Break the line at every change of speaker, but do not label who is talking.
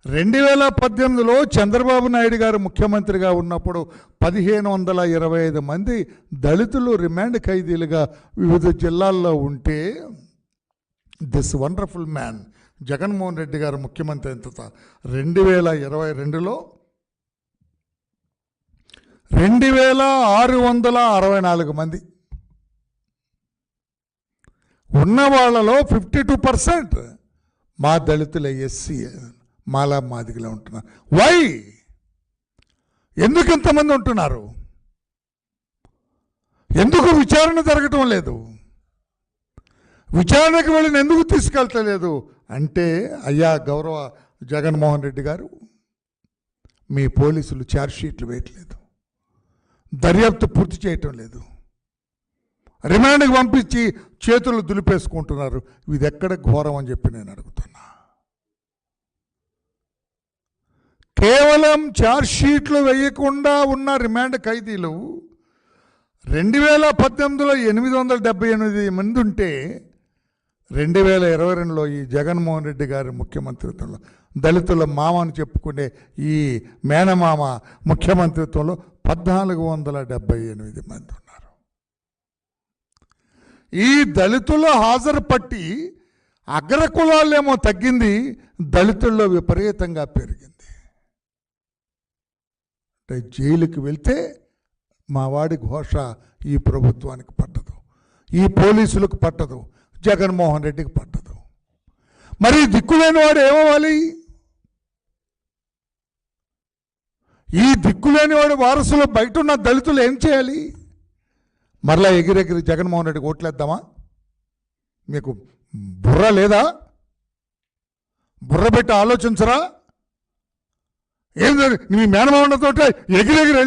2018లో చంద్రబాబు నాయుడు గారు ముఖ్యమంత్రిగా ఉన్నప్పుడు 1525 మంది దళితులు రిమాండ్ ఖైదీలుగా వివిధ జిల్లాల్లో ఉంటే this wonderful man Jaganmohan Reddy గారు ముఖ్యమంత్రి అయిన తర్వాత 2022లో 2664 మంది ఉన్న వాళ్ళలో 52% మా దళితుల ఎస్సీ మాలా మాదిగలా ఉంటున్నారు. వై? ఎందుకు ఇంతమంది ఉంటున్నారు? ఎందుకు విచారణ జరగటం లేదు? విచారణకు వెళ్ళిన ఎందుకు తీసుకెళ్తలేదు అంటే, అయ్యా గౌరవ జగన్మోహన్ రెడ్డి గారు, మీ పోలీసులు ఛార్జ్షీట్లు వేయట్లేదు, దర్యాప్తు పూర్తి చేయటం లేదు, రిమాండ్కి పంపించి చేతులు దులిపేసుకుంటున్నారు. ఇది ఎక్కడ ఘోరం అని చెప్పి నేను అడుగుతున్నా. కేవలం ఛార్జ్షీట్లు వేయకుండా ఉన్న రిమాండ్ ఖైదీలు 2018లో 878 మంది ఉంటే 2022లో ఈ జగన్మోహన్ రెడ్డి గారి ముఖ్యమంత్రిత్వంలో దళితుల మామ అని చెప్పుకునే ఈ మేనమామ ముఖ్యమంత్రిత్వంలో 1478 మంది ఉన్నారు. ఈ దళితుల హాజరు పట్టి అగ్రకులాలేమో తగ్గింది, దళితుల్లో విపరీతంగా పెరిగింది. అంటే జైలుకి వెళ్తే మా వాడి ఘోష ఈ ప్రభుత్వానికి పట్టదు, ఈ పోలీసులకు పట్టదు, జగన్మోహన్ రెడ్డికి పట్టదు. మరి దిక్కులేని వాడు ఏమవ్వాలి? ఈ దిక్కులేని వాడు వారసులు బయట ఉన్న దళితులు ఏం చేయాలి? మరలా ఎగిరెగిరి జగన్మోహన్ రెడ్డికి ఓట్లేద్దామా? మీకు బుర్ర లేదా? బుర్ర పెట్టి ఆలోచించరా? ఏం మీ మేనమామతో ఎగిరెగిరి